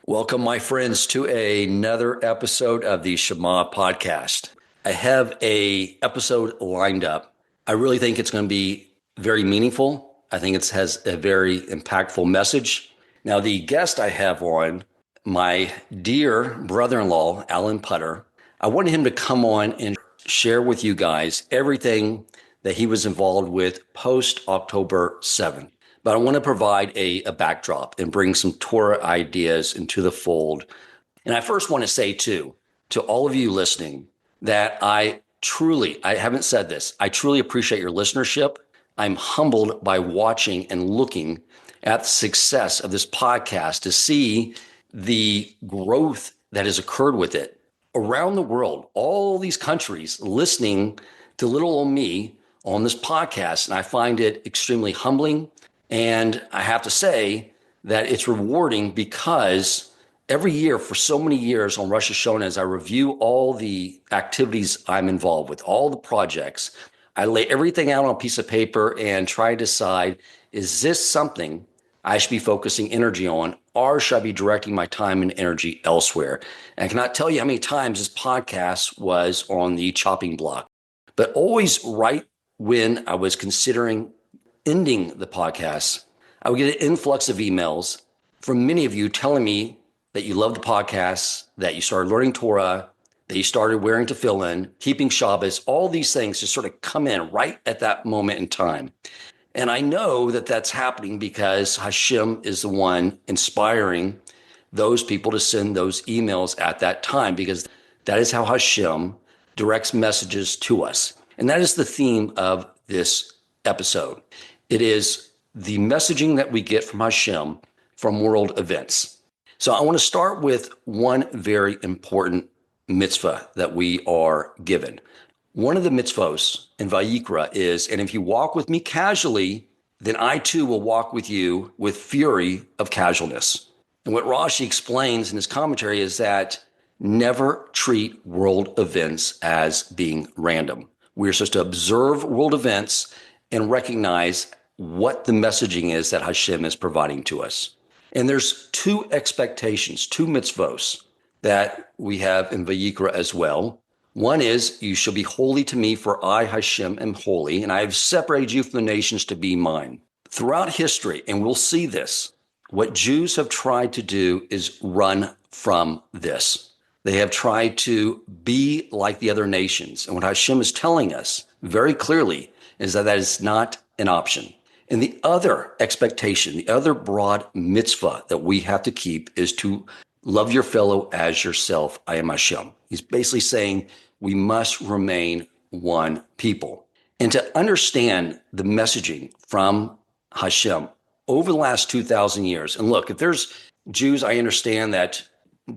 Welcome, my friends, to another episode of the Shema podcast. I have a episode lined up. I really think it's going to be very meaningful. I think it has a very impactful message. Now, the guest I have on, my dear brother-in-law, Alan Putter, I wanted him to come on and share with you guys everything that he was involved with post-October 7th. But I want to provide a backdrop and bring some Torah ideas into the fold. And I first want to say, too, to all of you listening, that I haven't said this, I truly appreciate your listenership. I'm humbled by watching and looking at the success of this podcast to see the growth that has occurred with it around the world, all these countries listening to little old me on this podcast. And I find it extremely humbling. And I have to say that it's rewarding because every year for so many years on Rosh Hashanah, as I review all the activities I'm involved with, all the projects, I lay everything out on a piece of paper and try to decide, is this something I should be focusing energy on, or should I be directing my time and energy elsewhere? And I cannot tell you how many times this podcast was on the chopping block, but always right when I was considering ending the podcast, I would get an influx of emails from many of you telling me that you love the podcast, that you started learning Torah, that you started wearing tefillin, keeping Shabbos, all these things just sort of come in right at that moment in time. And I know that that's happening because Hashem is the one inspiring those people to send those emails at that time, because that is how Hashem directs messages to us. And that is the theme of this episode. It is the messaging that we get from Hashem from world events. So I want to start with one very important mitzvah that we are given. One of the mitzvos in Vayikra is, and if you walk with me casually, then I too will walk with you with fury of casualness. And what Rashi explains in his commentary is that never treat world events as being random. We're supposed to observe world events and recognize what the messaging is that Hashem is providing to us. And there's two expectations, two mitzvos that we have in Vayikra as well. One is, you shall be holy to me, for I, Hashem, am holy, and I have separated you from the nations to be mine. Throughout history, and we'll see this, what Jews have tried to do is run from this. They have tried to be like the other nations. And what Hashem is telling us very clearly is that is not an option. And the other expectation, the other broad mitzvah that we have to keep is to love your fellow as yourself. I am Hashem. He's basically saying we must remain one people. And to understand the messaging from Hashem over the last 2,000 years, and look, if there's Jews, I understand that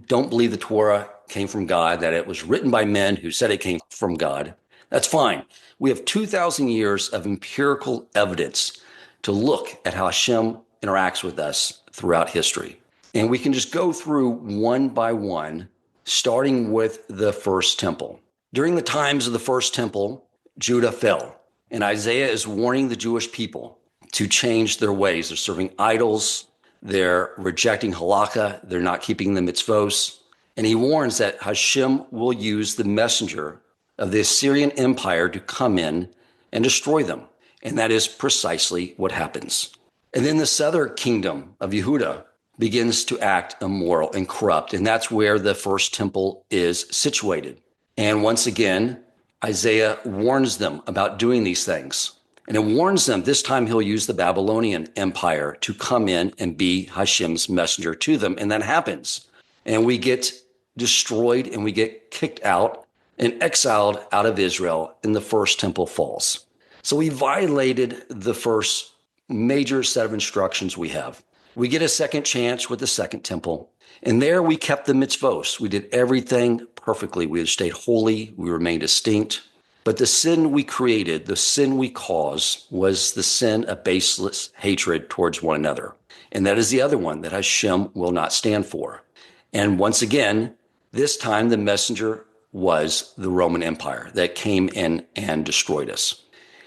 don't believe the Torah came from God, that it was written by men who said it came from God. That's fine. We have 2,000 years of empirical evidence to look at how Hashem interacts with us throughout history. And we can just go through one by one, starting with the first temple. During the times of the first temple, Judah fell. And Isaiah is warning the Jewish people to change their ways. They're serving idols. They're rejecting halakha. They're not keeping the mitzvos. And he warns that Hashem will use the messenger of the Assyrian Empire to come in and destroy them. And that is precisely what happens. And then the southern kingdom of Yehuda begins to act immoral and corrupt. And that's where the first temple is situated. And once again, Isaiah warns them about doing these things. And it warns them this time he'll use the Babylonian Empire to come in and be Hashem's messenger to them. And that happens. And we get destroyed and we get kicked out and exiled out of Israel, and the first temple falls. So we violated the first major set of instructions we have. We get a second chance with the second temple. And there we kept the mitzvos. We did everything perfectly. We had stayed holy. We remained distinct. But the sin we created, the sin we caused, was the sin of baseless hatred towards one another. And that is the other one that Hashem will not stand for. And once again, this time the messenger was the Roman Empire that came in and destroyed us.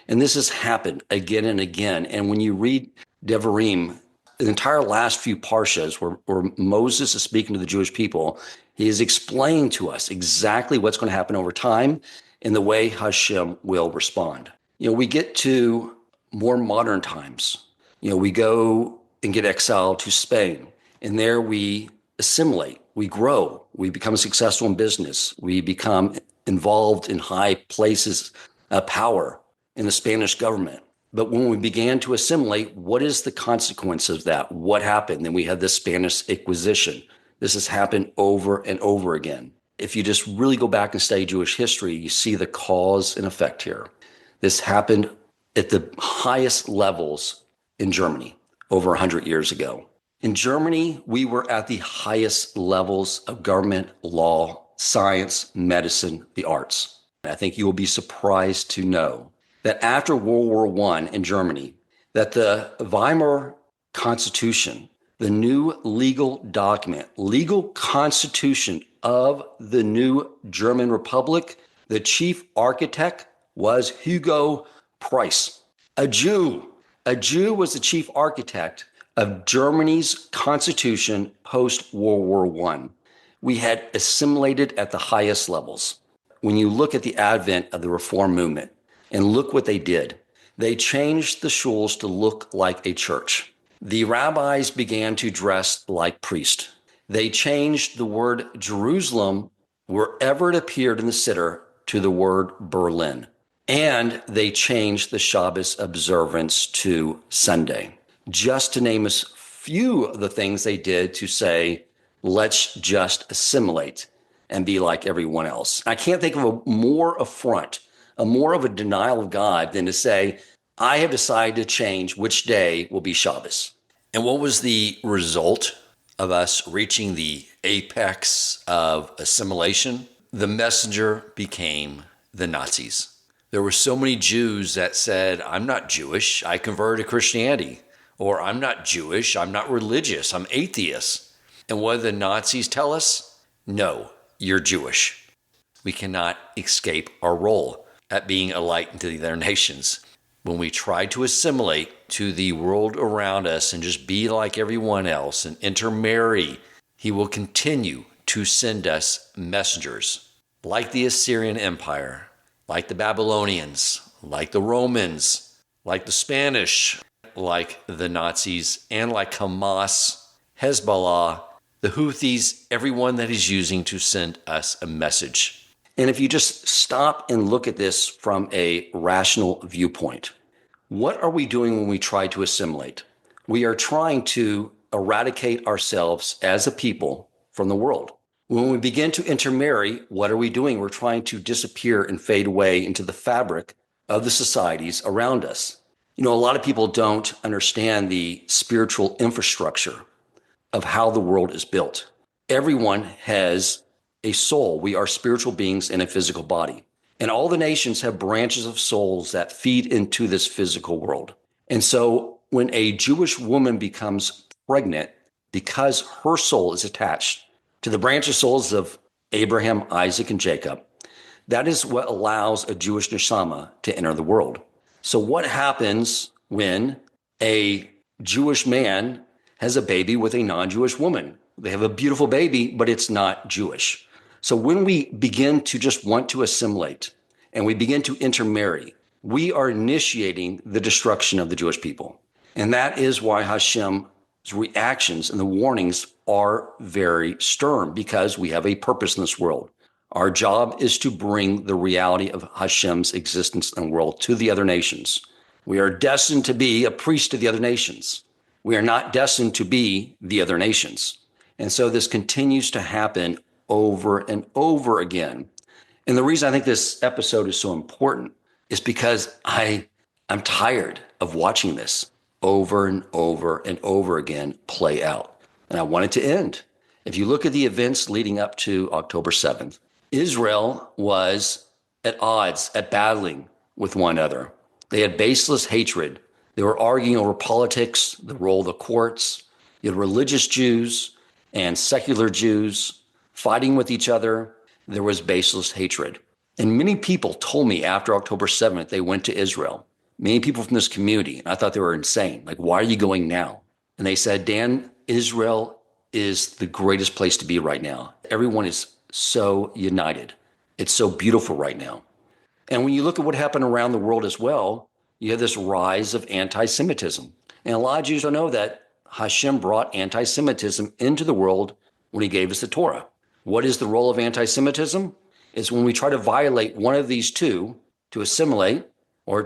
And this has happened again and again. And when you read Devarim the entire last few parshas where Moses is speaking to the Jewish people, he is explaining to us exactly what's going to happen over time and the way Hashem will respond. We get to more modern times. We go and get exiled to Spain, and there we assimilate, we grow, we become successful in business, we become involved in high places of power in the Spanish government. But when we began to assimilate, what is the consequence of that? What happened? Then we had the Spanish Inquisition. This has happened over and over again. If you just really go back and study Jewish history, you see the cause and effect here. This happened at the highest levels in Germany over 100 years ago. In Germany, we were at the highest levels of government, law, science, medicine, the arts. I think you will be surprised to know that after World War I in Germany, that the Weimar Constitution, the new legal document, legal constitution of the new German Republic, the chief architect was Hugo Price, a Jew. A Jew was the chief architect of Germany's constitution post-World War I. We had assimilated at the highest levels. When you look at the advent of the Reform movement, and look what they did. They changed the shuls to look like a church. The rabbis began to dress like priests. They changed the word Jerusalem, wherever it appeared in the Siddur, to the word Berlin. And they changed the Shabbos observance to Sunday. Just to name a few of the things they did to say, let's just assimilate and be like everyone else. I can't think of a more affront, more of a denial of God than to say, I have decided to change which day will be Shabbos. And what was the result of us reaching the apex of assimilation? The messenger became the Nazis. There were so many Jews that said, I'm not Jewish, I converted to Christianity. Or I'm not Jewish, I'm not religious, I'm atheist. And what did the Nazis tell us? No, you're Jewish. We cannot escape our role at being a light to the other nations. When we try to assimilate to the world around us and just be like everyone else and intermarry, he will continue to send us messengers like the Assyrian Empire, like the Babylonians, like the Romans, like the Spanish, like the Nazis, and like Hamas, Hezbollah, the Houthis, everyone that is using to send us a message. And if you just stop and look at this from a rational viewpoint, what are we doing when we try to assimilate? We are trying to eradicate ourselves as a people from the world. When we begin to intermarry, what are we doing? We're trying to disappear and fade away into the fabric of the societies around us. A lot of people don't understand the spiritual infrastructure of how the world is built. Everyone has a soul. We are spiritual beings in a physical body. And all the nations have branches of souls that feed into this physical world. And so when a Jewish woman becomes pregnant, because her soul is attached to the branch of souls of Abraham, Isaac, and Jacob, that is what allows a Jewish neshama to enter the world. So what happens when a Jewish man has a baby with a non-Jewish woman? They have a beautiful baby, but it's not Jewish. So when we begin to just want to assimilate and we begin to intermarry, we are initiating the destruction of the Jewish people. And that is why Hashem's reactions and the warnings are very stern, because we have a purpose in this world. Our job is to bring the reality of Hashem's existence in the world to the other nations. We are destined to be a priest to the other nations. We are not destined to be the other nations. And so this continues to happen over and over again. And the reason I think this episode is so important is because I'm tired of watching this over and over and over again play out. And I want it to end. If you look at the events leading up to October 7th, Israel was at odds, at battling with one another. They had baseless hatred. They were arguing over politics, the role of the courts. You had religious Jews and secular Jews fighting with each other. There was baseless hatred. And many people told me after October 7th, they went to Israel. Many people from this community, and I thought they were insane. Like, why are you going now? And they said, Dan, Israel is the greatest place to be right now. Everyone is so united. It's so beautiful right now. And when you look at what happened around the world as well, you have this rise of anti-Semitism. And a lot of Jews don't know that Hashem brought anti-Semitism into the world when he gave us the Torah. What is the role of anti-Semitism? It's when we try to violate one of these two to assimilate or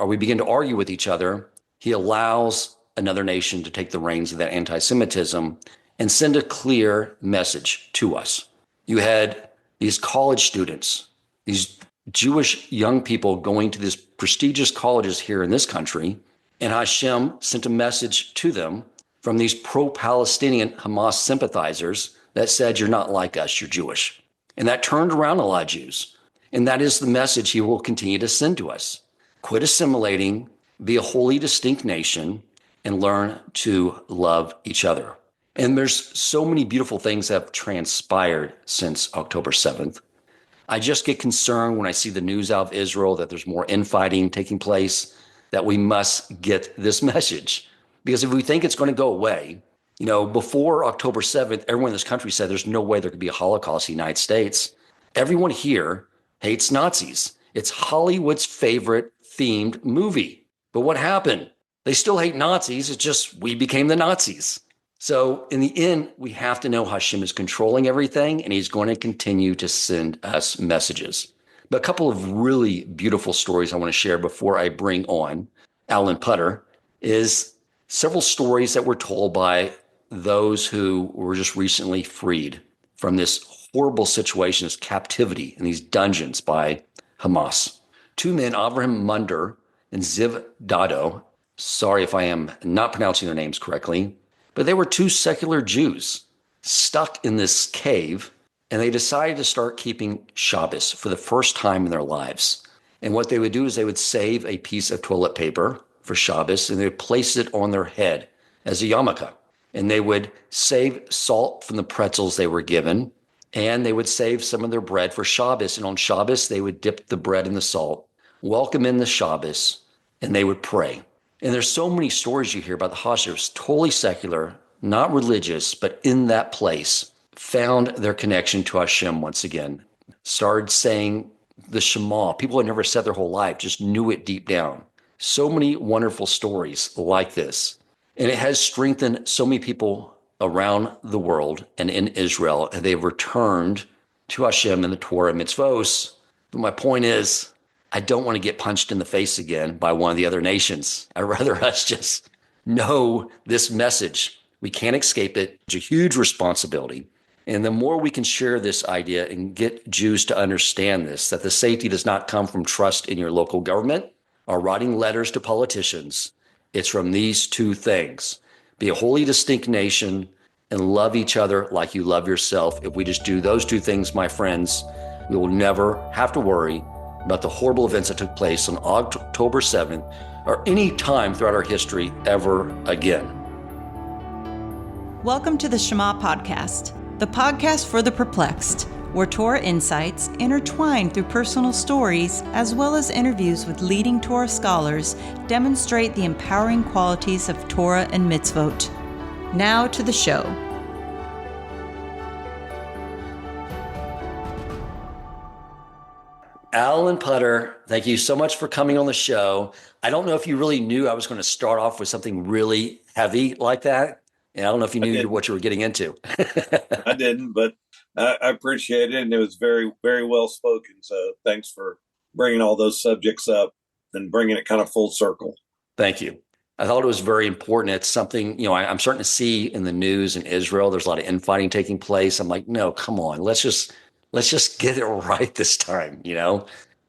we begin to argue with each other, he allows another nation to take the reins of that anti-Semitism and send a clear message to us. You had these college students, these Jewish young people going to these prestigious colleges here in this country, and Hashem sent a message to them from these pro-Palestinian Hamas sympathizers that said, you're not like us, you're Jewish. And that turned around a lot of Jews. And that is the message he will continue to send to us. Quit assimilating, be a holy, distinct nation, and learn to love each other. And there's so many beautiful things that have transpired since October 7th. I just get concerned when I see the news out of Israel that there's more infighting taking place, that we must get this message. Because if we think it's going to go away, before October 7th, everyone in this country said there's no way there could be a Holocaust in the United States. Everyone here hates Nazis. It's Hollywood's favorite themed movie. But what happened? They still hate Nazis. It's just we became the Nazis. So in the end, we have to know Hashem is controlling everything, and he's going to continue to send us messages. But a couple of really beautiful stories I want to share before I bring on Alan Putter is several stories that were told by those who were just recently freed from this horrible situation, this captivity in these dungeons by Hamas. Two men, Avraham Munder and Ziv Dado, sorry if I am not pronouncing their names correctly, but they were two secular Jews stuck in this cave, and they decided to start keeping Shabbos for the first time in their lives. And what they would do is they would save a piece of toilet paper for Shabbos, and they would place it on their head as a yarmulke. And they would save salt from the pretzels they were given, and they would save some of their bread for Shabbos. And on Shabbos, they would dip the bread in the salt, welcome in the Shabbos, and they would pray. And there's so many stories you hear about the Hashivs, totally secular, not religious, but in that place, found their connection to Hashem once again, started saying the Shema. People had never said their whole life, just knew it deep down. So many wonderful stories like this. And it has strengthened so many people around the world and in Israel, and they've returned to Hashem and the Torah and mitzvos. But my point is, I don't want to get punched in the face again by one of the other nations. I'd rather us just know this message. We can't escape it. It's a huge responsibility. And the more we can share this idea and get Jews to understand this, that the safety does not come from trust in your local government or writing letters to politicians. It's from these two things. Be a holy, distinct nation and love each other like you love yourself. If we just do those two things, my friends, we will never have to worry about the horrible events that took place on October 7th or any time throughout our history ever again. Welcome to the Shema Podcast, the podcast for the perplexed, where Torah insights intertwined through personal stories as well as interviews with leading Torah scholars demonstrate the empowering qualities of Torah and mitzvot. Now to the show. Alan Putter, thank you so much for coming on the show. I don't know if you really knew I was going to start off with something really heavy like that. And I don't know if you knew what you were getting into. I didn't, but I appreciate it. And it was very, very well spoken. So thanks for bringing all those subjects up and bringing it kind of full circle. Thank you. I thought it was very important. It's something, I'm starting to see in the news in Israel. There's a lot of infighting taking place. I'm like, no, come on. Let's just get it right this time,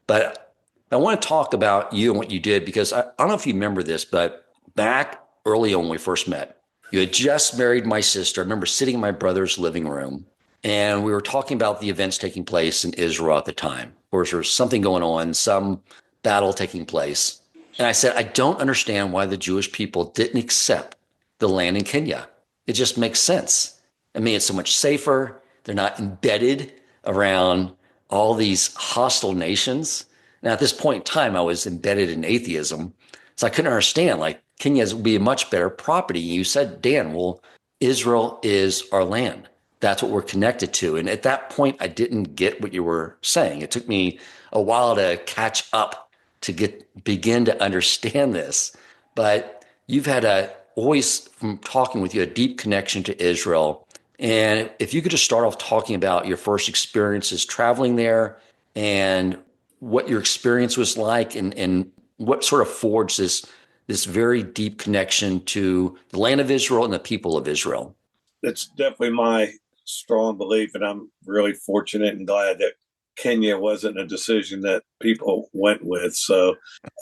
But I want to talk about you and what you did, because I don't know if you remember this, but back early on when we first met, you had just married my sister. I remember sitting in my brother's living room, and we were talking about the events taking place in Israel at the time. Or there was something going on, some battle taking place. And I said, I don't understand why the Jewish people didn't accept the land in Kenya. It just makes sense. I mean, it's so much safer. They're not embedded around all these hostile nations. Now, at this point in time, I was embedded in atheism. So I couldn't understand, like, Kenya will be a much better property. You said, Dan, well, Israel is our land. That's what we're connected to. And at that point, I didn't get what you were saying. It took me a while to catch up to begin to understand this. But you've had always, from talking with you, a deep connection to Israel. And if you could just start off talking about your first experiences traveling there and what your experience was like and what sort of forged this very deep connection to the land of Israel and the people of Israel. It's definitely my strong belief, and I'm really fortunate and glad that Kenya wasn't a decision that people went with. So,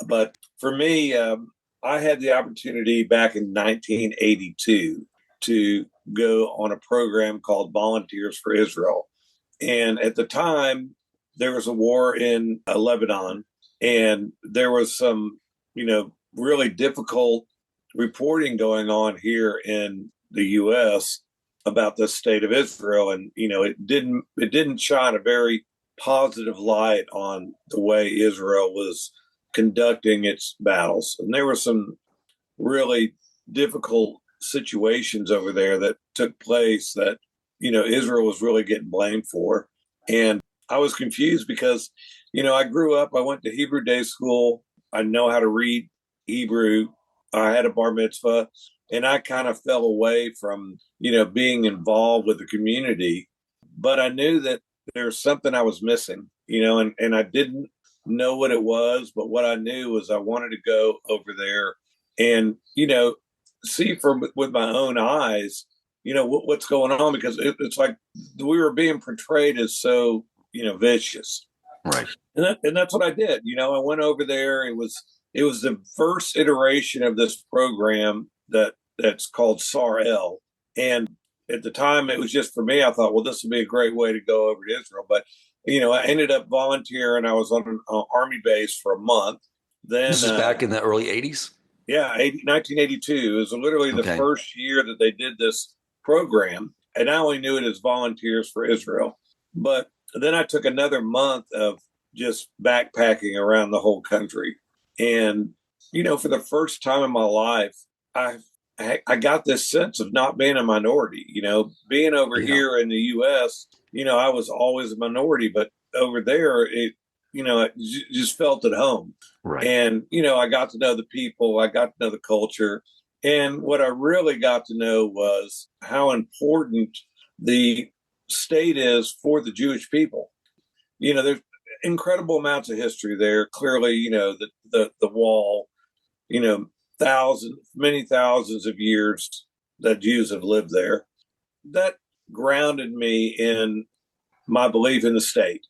but for me, I had the opportunity back in 1982 to go on a program called Volunteers for Israel. And at the time, there was a war in Lebanon, and there was some, really difficult reporting going on here in the U.S. about the state of Israel, and it didn't shine a very positive light on the way Israel was conducting its battles, and there were some really difficult situations over there that took place that Israel was really getting blamed for, and I was confused because I grew up, I went to Hebrew day school, I know how to read Hebrew, I had a bar mitzvah, and I kind of fell away from, being involved with the community. But I knew that there's something I was missing, and I didn't know what it was. But what I knew was I wanted to go over there and, see with my own eyes, what's going on, because it's like we were being portrayed as so, vicious. Right. And that's what I did. I went over there. It was the first iteration of this program that's called SAR-L. And at the time, it was just for me. I thought, well, this would be a great way to go over to Israel. But, I ended up volunteering. I was on an army base for a month. Then this is back in the early 80s? Yeah, 1982. It was literally the first year that they did this program. And I only knew it as Volunteers for Israel. But then I took another month of just backpacking around the whole country. And, for the first time in my life, I got this sense of not being a minority, being over here in the U.S., I was always a minority, but over there, it just felt at home. Right. And, I got to know the people, I got to know the culture. And what I really got to know was how important the state is for the Jewish people. There's incredible amounts of history there. Clearly, the wall, many thousands of years that Jews have lived there. That grounded me in my belief in the state.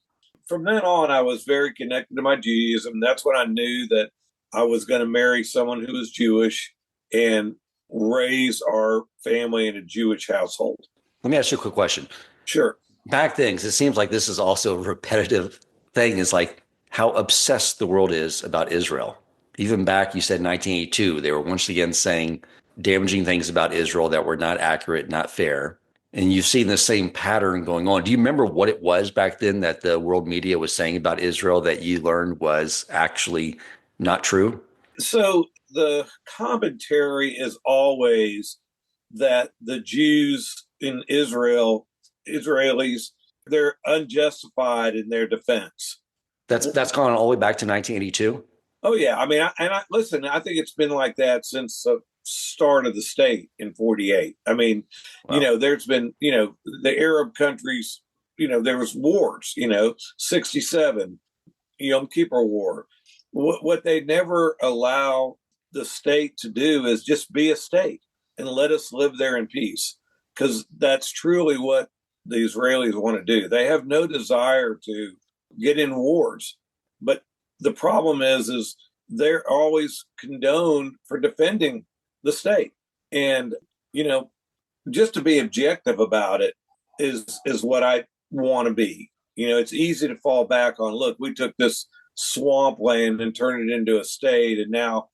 From then on, I was very connected to my Judaism. That's when I knew that I was going to marry someone who was Jewish and raise our family in a Jewish household. Let me ask you a quick question. Sure. Back then, 'cause it seems like this is also a repetitive thing, is like how obsessed the world is about Israel. Even back, you said 1982, they were once again saying damaging things about Israel that were not accurate, not fair. And you've seen the same pattern going on. Do you remember what it was back then that the world media was saying about Israel that you learned was actually not true? So the commentary is always that the Jews in Israel, Israelis, they're unjustified in their defense. That's gone all the way back to 1982? Oh, yeah. I mean, listen, I think it's been like that since the start of the state in 48. I mean, Wow. There's been, the Arab countries, there was wars, 67, Yom Kippur War. What they never allow the state to do is just be a state and let us live there in peace, because that's truly what the Israelis want to do. They have no desire to get in wars, but the problem is they're always condoned for defending the state. And, just to be objective about it is what I want to be. It's easy to fall back on, look, we took this swampland and turned it into a state, and now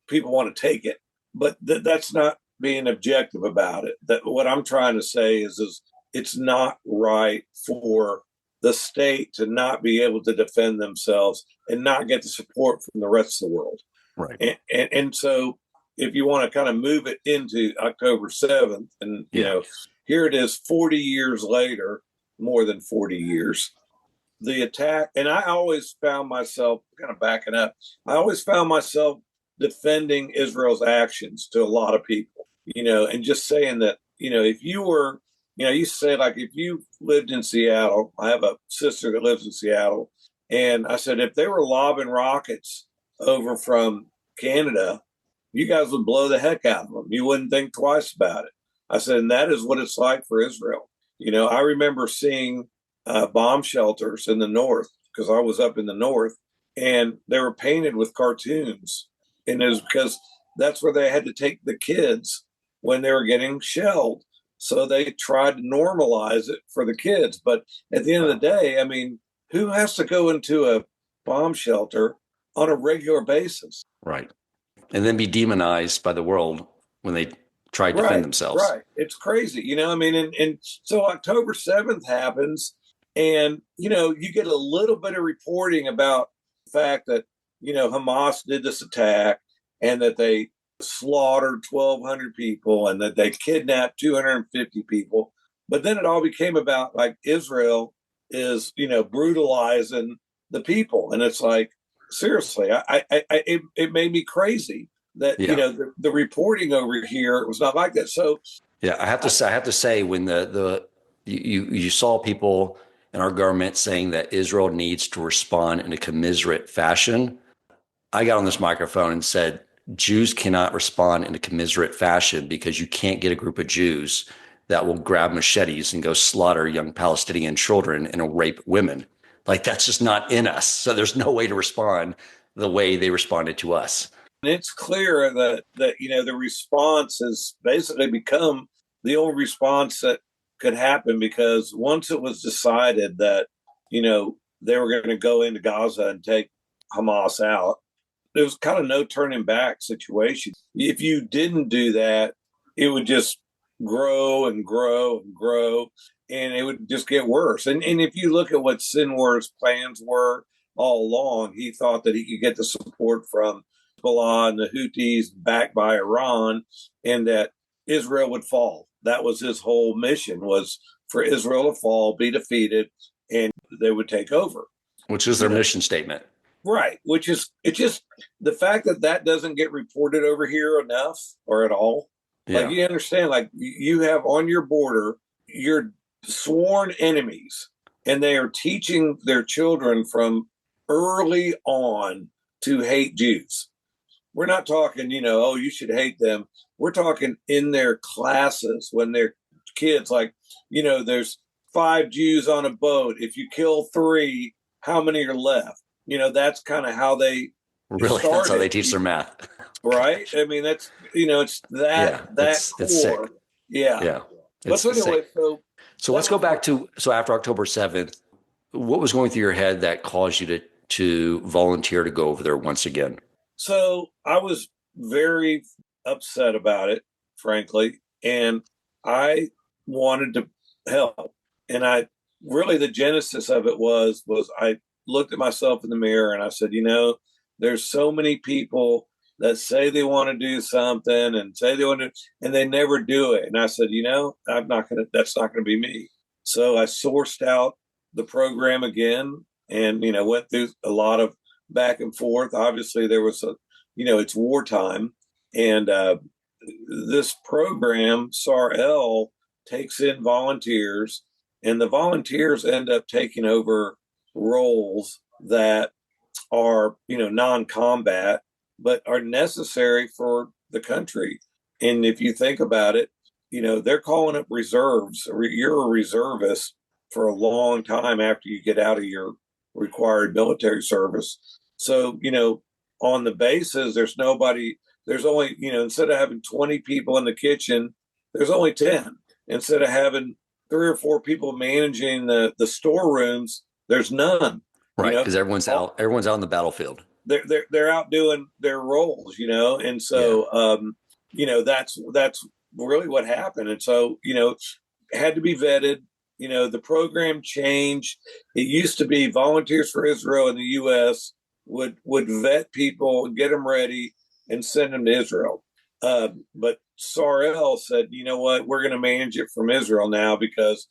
people want to take it. But that's not being objective about it. That what I'm trying to say is it's not right for the state to not be able to defend themselves and not get the support from the rest of the world. Right. And so, if you want to kind of move it into October 7th, and, here it is 40 years later, more than 40 years, the attack. And I always found myself kind of backing up. I always found myself defending Israel's actions to a lot of people, and just saying that, if you were, you say, like, if you lived in Seattle, I have a sister that lives in Seattle, and I said, if they were lobbing rockets over from Canada, you guys would blow the heck out of them. You wouldn't think twice about it. I said, and that is what it's like for Israel. I remember seeing bomb shelters in the north, because I was up in the north, and they were painted with cartoons. And it was because that's where they had to take the kids when they were getting shelled. So they tried to normalize it for the kids. But at the end of the day, I mean, who has to go into a bomb shelter on a regular basis? Right. And then be demonized by the world when they try to defend themselves. Right. It's crazy. I mean, and so October 7th happens, and, you get a little bit of reporting about the fact that, Hamas did this attack, and that they slaughtered 1,200 people, and that they kidnapped 250 people. But then it all became about, like, Israel is, brutalizing the people. And it's like, seriously, it made me crazy that, the reporting over here was not like that. So yeah, I have to say when you saw people in our government saying that Israel needs to respond in a commiserate fashion, I got on this microphone and said, Jews cannot respond in a commiserate fashion, because you can't get a group of Jews that will grab machetes and go slaughter young Palestinian children and rape women. Like, that's just not in us. So there's no way to respond the way they responded to us. And it's clear that the response has basically become the only response that could happen, because once it was decided that, they were going to go into Gaza and take Hamas out, there was kind of no turning back situation. If you didn't do that, it would just grow and grow and grow, and it would just get worse. And if you look at what Sinwar's plans were all along, he thought that he could get the support from Hezbollah and the Houthis, backed by Iran, and that Israel would fall. That was his whole mission, was for Israel to fall, be defeated, and they would take over. Which is their mission statement. Right. Which is, it's just the fact that doesn't get reported over here enough or at all. Yeah. Like, you understand, like, you have on your border your sworn enemies, and they are teaching their children from early on to hate Jews. We're not talking, oh, you should hate them. We're talking in their classes when they're kids, like, there's 5 Jews on a boat. If you kill 3, how many are left? That's kind of how they really started. That's how they teach their math. Right. I mean, that's, it's that, it's core. sick. Yeah. Yeah. But anyway, so let's go back to, so after October 7th, what was going through your head that caused you to volunteer to go over there once again? So I was very upset about it, frankly, and I wanted to help. And the genesis of it was I looked at myself in the mirror and I said, there's so many people that say they want to do something and say they want to, and they never do it. And I said, that's not going to be me. So I sourced out the program again and, went through a lot of back and forth. Obviously there was it's wartime, and this program, SAR-L, takes in volunteers, and the volunteers end up taking over roles that are, non-combat, but are necessary for the country. And if you think about it, they're calling up reserves. You're a reservist for a long time after you get out of your required military service. So, on the bases, there's only, instead of having 20 people in the kitchen, there's only 10. Instead of having 3 or 4 people managing the storerooms, there's none. Right, because everyone's out on the battlefield. They're out doing their roles, and so that's really what happened. And so it had to be vetted. The program changed. It used to be Volunteers for Israel in the U.S. would vet people, get them ready, and send them to Israel. But Sarel said, you know what, we're going to manage it from Israel now because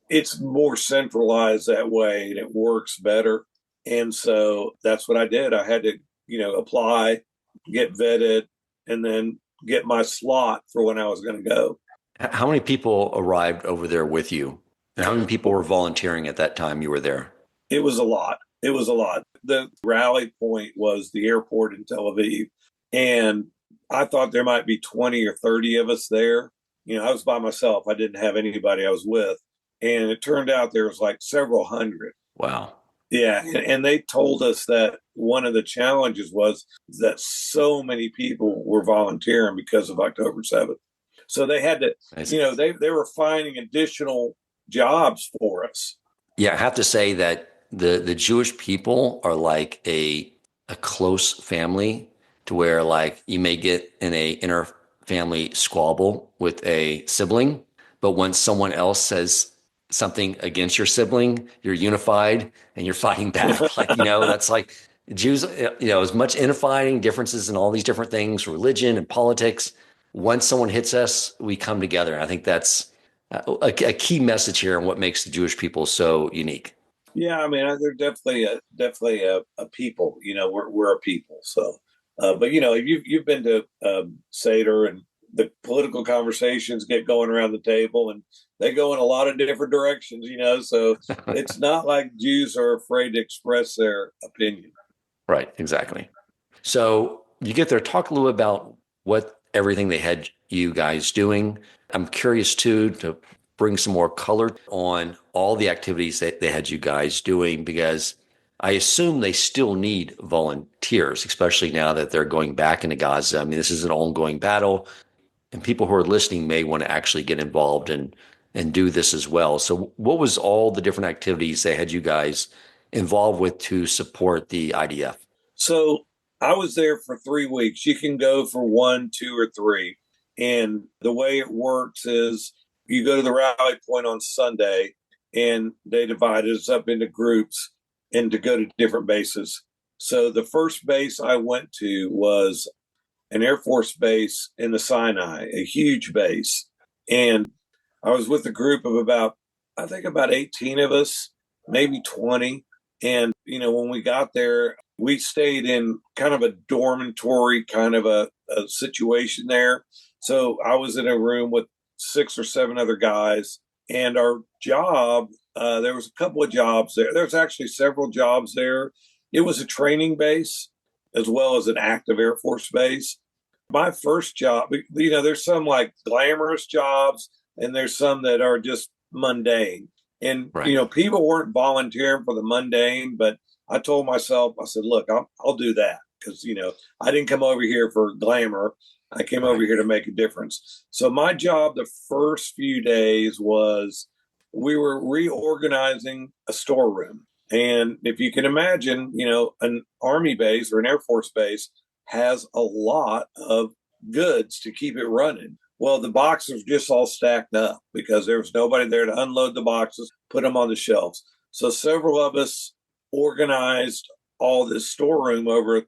it's more centralized that way and it works better. And so that's what I did. I had to, apply, get vetted, and then get my slot for when I was going to go. How many people arrived over there with you? And how many people were volunteering at that time you were there? It was a lot. It was a lot. The rally point was the airport in Tel Aviv. And I thought there might be 20 or 30 of us there. I was by myself. I didn't have anybody I was with. And it turned out there was like several hundred. Wow. Yeah. And they told us that one of the challenges was that so many people were volunteering because of October 7th. So they had to, they were finding additional jobs for us. Yeah, I have to say that the Jewish people are like a close family, to where like you may get in a inner family squabble with a sibling, but when someone else says something against your sibling, you're unified and you're fighting back. Like, that's like Jews, as much infighting, differences in all these different things, religion and politics. Once someone hits us, we come together. And I think that's a key message here and what makes the Jewish people so unique. Yeah, I mean, they're definitely a people. We're a people. So, but you've been to Seder, and the political conversations get going around the table, and they go in a lot of different directions. So it's not like Jews are afraid to express their opinion. Right, exactly. So you get there. Talk a little about what everything they had you guys doing. I'm curious too to bring some more color on all the activities that they had you guys doing, because I assume they still need volunteers, especially now that they're going back into Gaza. I mean, this is an ongoing battle, and people who are listening may want to actually get involved and do this as well. So what was all the different activities they had you guys involved with to support the IDF? So I was there for 3 weeks. You can go for 1, 2, or 3. And the way it works is you go to the rally point on Sunday, and they divided us up into groups and to go to different bases. So the first base I went to was an Air Force base in the Sinai, a huge base. And I was with a group of about 18 of us, maybe 20. And, when we got there, we stayed in kind of a dormitory kind of a situation there. So I was in a room with 6 or 7 other guys, and our job, there was a couple of jobs there. There's actually several jobs there. It was a training base as well as an active Air Force base. My first job, there's some like glamorous jobs, and there's some that are just mundane. And, right. People weren't volunteering for the mundane, but I told myself, I said, look, I'll do that because, I didn't come over here for glamour. I came over here to make a difference. So my job the first few days was we were reorganizing a storeroom. And if you can imagine, an Army base or an Air Force base has a lot of goods to keep it running. Well, the boxes just all stacked up because there was nobody there to unload the boxes, put them on the shelves. So several of us organized all this storeroom over a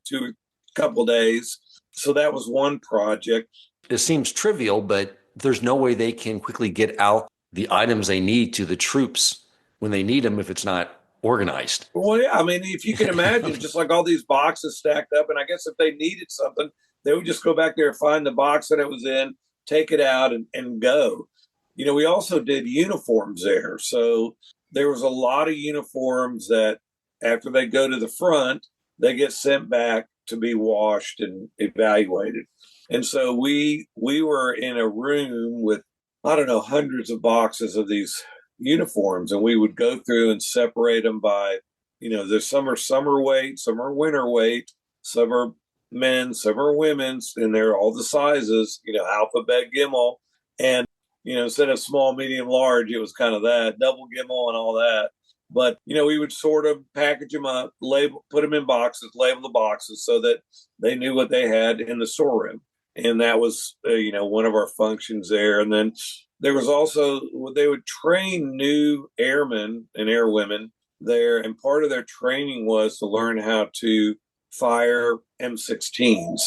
couple days. So that was one project. It seems trivial, but there's no way they can quickly get out the items they need to the troops when they need them if it's not organized. Well, yeah, I mean, if you can imagine, just like all these boxes stacked up, and I guess if they needed something, they would just go back there and find the box that it was in, take it out, and go. We also did uniforms there. So there was a lot of uniforms that after they go to the front, they get sent back to be washed and evaluated. And so we were in a room with, hundreds of boxes of these uniforms, and we would go through and separate them by, there's some are summer weight, some are winter weight, some are men, some are women's, and they're all the sizes, alphabet Gimel. And, instead of small, medium, large, it was kind of that double Gimel and all that. But, we would sort of package them up, put them in boxes, label the boxes so that they knew what they had in the storeroom. And that was, one of our functions there. And then there was also, they would train new airmen and airwomen there. And part of their training was to learn how to fire M16s.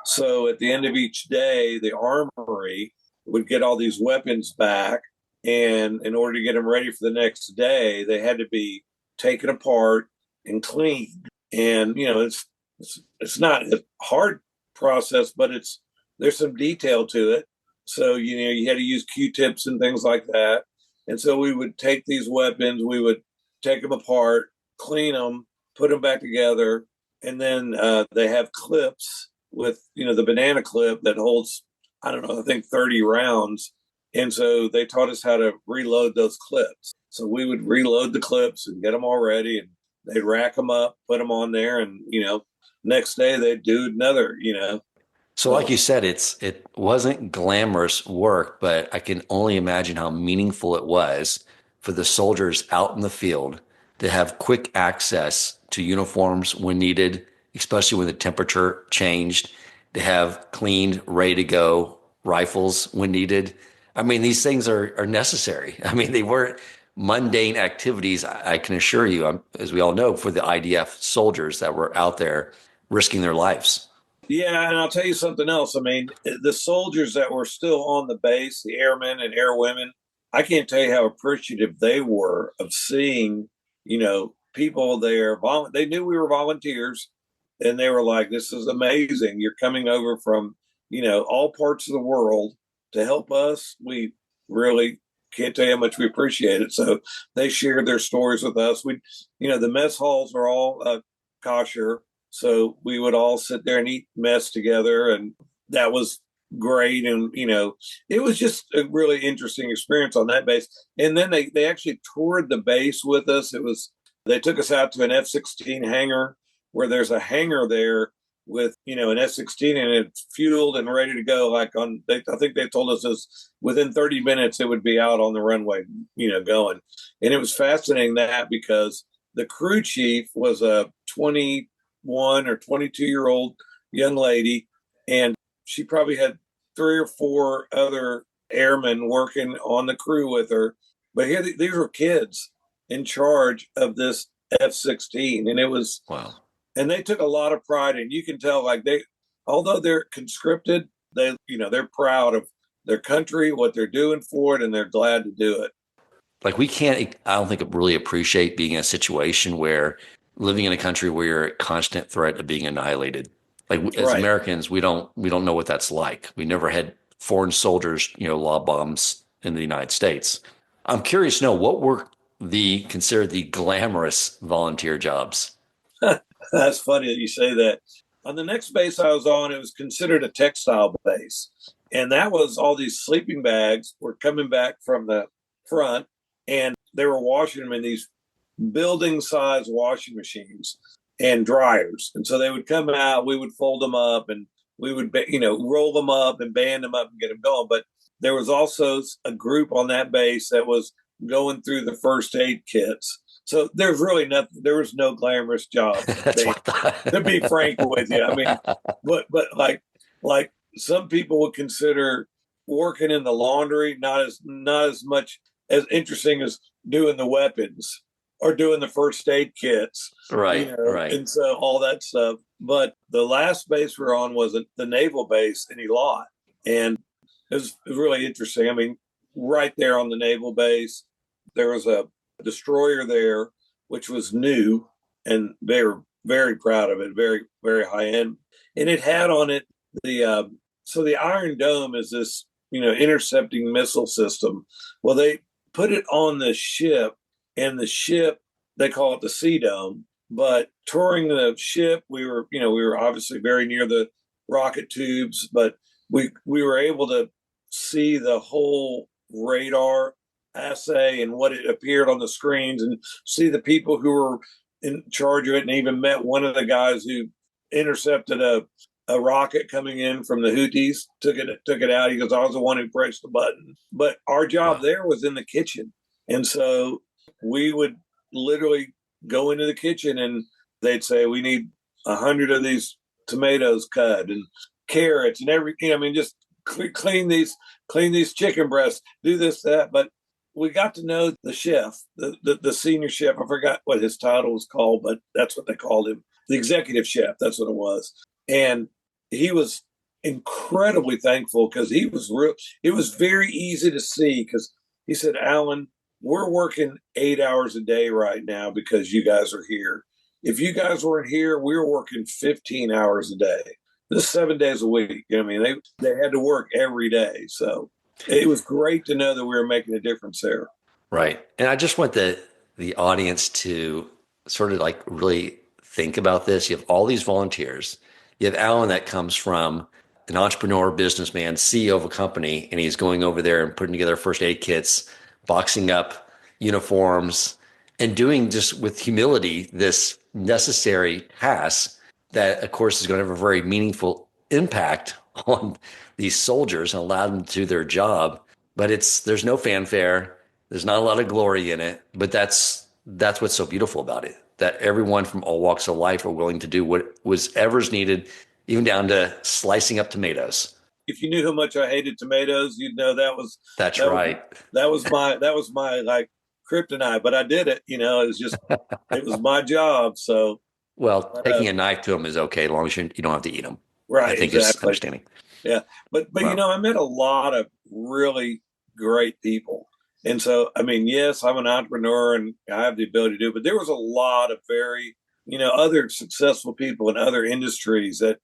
So at the end of each day, the armory would get all these weapons back. And in order to get them ready for the next day, they had to be taken apart and cleaned. And, it's not a hard process, but there's some detail to it. So, you had to use Q-tips and things like that. And so we would take these weapons, we would take them apart, clean them, put them back together. And then they have clips with, the banana clip that holds, I don't know, I think 30 rounds. And so they taught us how to reload those clips. So we would reload the clips and get them all ready, and they'd rack them up, put them on there. And, next day they'd do another, So like you said, it wasn't glamorous work, but I can only imagine how meaningful it was for the soldiers out in the field to have quick access to uniforms when needed, especially when the temperature changed, to have cleaned, ready to go rifles when needed. I mean, these things are necessary. I mean, they weren't mundane activities, I can assure you, as we all know, for the IDF soldiers that were out there risking their lives. Yeah, and I'll tell you something else. I mean, the soldiers that were still on the base, the airmen and airwomen, I can't tell you how appreciative they were of seeing, people there. They knew we were volunteers, and they were like, "This is amazing. You're coming over from, all parts of the world to help us. We really can't tell you how much we appreciate it." So they shared their stories with us. The mess halls are all kosher. So we would all sit there and eat mess together, and that was great. And, it was just a really interesting experience on that base. And then they actually toured the base with us. They took us out to an F-16 hangar, where there's a hangar there with, an F-16, and it's fueled and ready to go. I think they told us within 30 minutes, it would be out on the runway, going. And it was fascinating because the crew chief was a 21 or 22-year-old young lady, and she probably had 3 or 4 other airmen working on the crew with her. But here, these were kids in charge of this F-16, and it was Wow. And they took a lot of pride, and you can tell, although they're conscripted, they're proud of their country, what they're doing for it, and they're glad to do it. Like I don't think really appreciate being in a situation where living in a country where you're at constant threat of being annihilated. Like as Right. Americans, we don't know what that's like. We never had foreign soldiers, lob bombs in the United States. I'm curious to know what were considered the glamorous volunteer jobs. That's funny that you say that. On the next base I was on, it was considered a textile base. And that was all these sleeping bags were coming back from the front, and they were washing them in these building size washing machines and dryers. And so they would come out, we would fold them up, and we would, roll them up and band them up and get them going. But there was also a group on that base that was going through the first aid kits. So there's really nothing. There was no glamorous job. To be frank with you, I mean, but like some people would consider working in the laundry not as much as interesting as doing the weapons or doing the first aid kits, right? Right. And so all that stuff. But the last base we're on was the naval base in Elat, and it was really interesting. I mean, right there on the naval base, there was a destroyer there, which was new, and they were very proud of it, very, very high end. And it had on it the Iron Dome is this, intercepting missile system. Well, they put it on the ship, and the ship, they call it the Sea Dome. But touring the ship, we were obviously very near the rocket tubes, but we were able to see the whole radar assay and what it appeared on the screens, and see the people who were in charge of it, and even met one of the guys who intercepted a rocket coming in from the Houthis, took it out. He goes, "I was the one who pressed the button." But our job there was in the kitchen. And so we would literally go into the kitchen, and they'd say, "We need 100 of these tomatoes cut, and carrots, and everything. I mean, just clean these chicken breasts, do this, that." But we got to know the chef, the senior chef. I forgot what his title was called, but that's what they called him. The executive chef, that's what it was. And he was incredibly thankful because he was real. It was very easy to see because he said, Alan, we're working 8 hours a day right now because you guys are here. If you guys weren't here, we were working 15 hours a day. This is 7 days a week. I mean, they had to work every day. So it was great to know that we were making a difference there. Right. And I just want the audience to sort of like really think about this. You have all these volunteers. You have Alan that comes from an entrepreneur, businessman, CEO of a company, and he's going over there and putting together first aid kits, boxing up uniforms, and doing just with humility this necessary task that, of course, is going to have a very meaningful impact on these soldiers and allow them to do their job. But there's no fanfare. There's not a lot of glory in it. But that's what's so beautiful about it, that everyone from all walks of life are willing to do whatever's needed, even down to slicing up tomatoes. If you knew how much I hated tomatoes, you'd know that's right. That was my like kryptonite, but I did it. It was my job. So, well, taking a knife to them is okay as long as you don't have to eat them. Right. I think exactly. It's understanding. Yeah. But wow. I met a lot of really great people. And so, I mean, yes, I'm an entrepreneur and I have the ability to do it, but there was a lot of very, other successful people in other industries that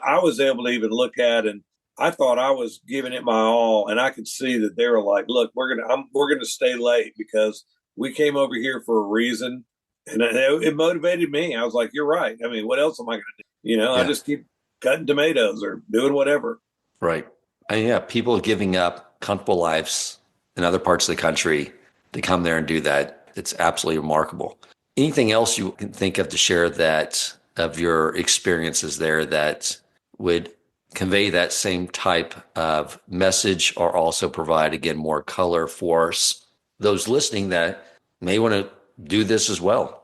I was able to even look at, and I thought I was giving it my all, and I could see that they were like, "Look, we're gonna stay late because we came over here for a reason," and it motivated me. I was like, "You're right. I mean, what else am I gonna do? Yeah. I just keep cutting tomatoes or doing whatever." Right. And yeah, people giving up comfortable lives in other parts of the country to come there and do that. It's absolutely remarkable. Anything else you can think of to share that of your experiences there that would convey that same type of message, or also provide, again, more color for those listening that may want to do this as well?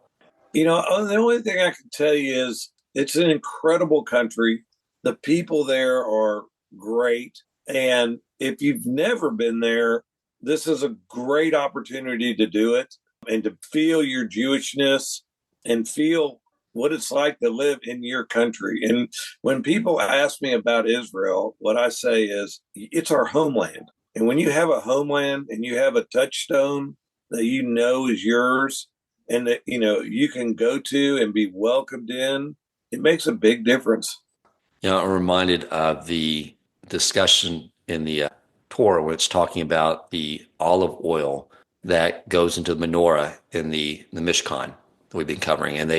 The only thing I can tell you is it's an incredible country. The people there are great. And if you've never been there, this is a great opportunity to do it and to feel your Jewishness and feel what it's like to live in your country. And when people ask me about Israel, what I say is it's our homeland. And when you have a homeland and you have a touchstone that is yours and that, you can go to and be welcomed in, it makes a big difference. I'm reminded of the discussion in the Torah where it's talking about the olive oil that goes into the menorah in the Mishkan that we've been covering. And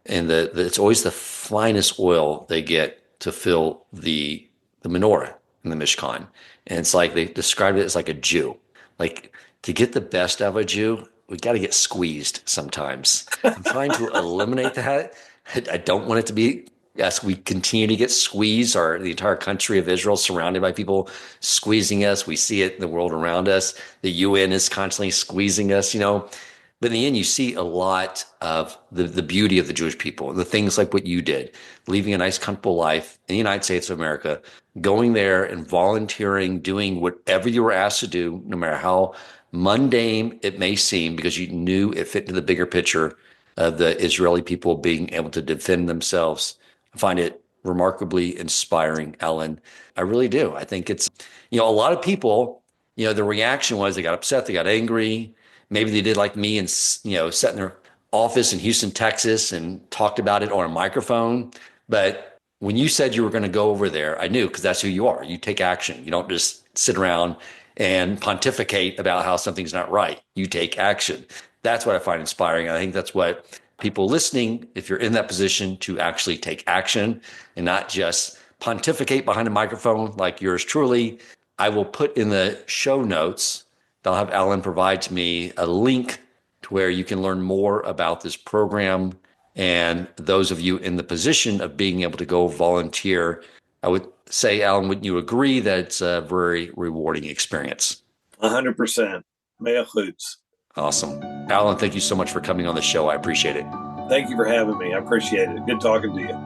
it's always the finest oil they get to fill the menorah in the Mishkan. And it's like they described it as like a Jew. Like, to get the best out of a Jew, we got to get squeezed sometimes. I'm trying to eliminate that. I don't want it to be, yes, we continue to get squeezed. The entire country of Israel surrounded by people squeezing us. We see it in the world around us. The UN is constantly squeezing us, But in the end, you see a lot of the beauty of the Jewish people, the things like what you did, leaving a nice, comfortable life in the United States of America, going there and volunteering, doing whatever you were asked to do, no matter how mundane it may seem, because you knew it fit into the bigger picture of the Israeli people being able to defend themselves. I find it remarkably inspiring, Ellen. I really do. I think it's, a lot of people, the reaction was they got upset, they got angry. Maybe they did like me and, sat in their office in Houston, Texas and talked about it on a microphone. But when you said you were going to go over there, I knew, because that's who you are. You take action. You don't just sit around and pontificate about how something's not right. You take action. That's what I find inspiring. I think that's what people listening, if you're in that position, to actually take action and not just pontificate behind a microphone like yours truly. I will put in the show notes, I'll have Alan provide to me a link to where you can learn more about this program. And those of you in the position of being able to go volunteer, I would say, Alan, wouldn't you agree that it's a very rewarding experience? 100%. Mea chutz. Awesome. Alan, thank you so much for coming on the show. I appreciate it. Thank you for having me. I appreciate it. Good talking to you.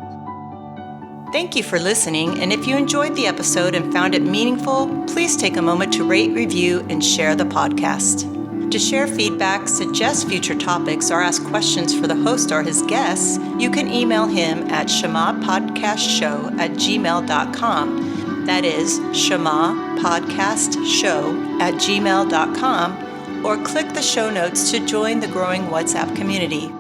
Thank you for listening, and if you enjoyed the episode and found it meaningful, please take a moment to rate, review, and share the podcast. To share feedback, suggest future topics, or ask questions for the host or his guests, you can email him at shamapodcastshow@gmail.com. That is shamapodcastshow@gmail.com, or click the show notes to join the growing WhatsApp community.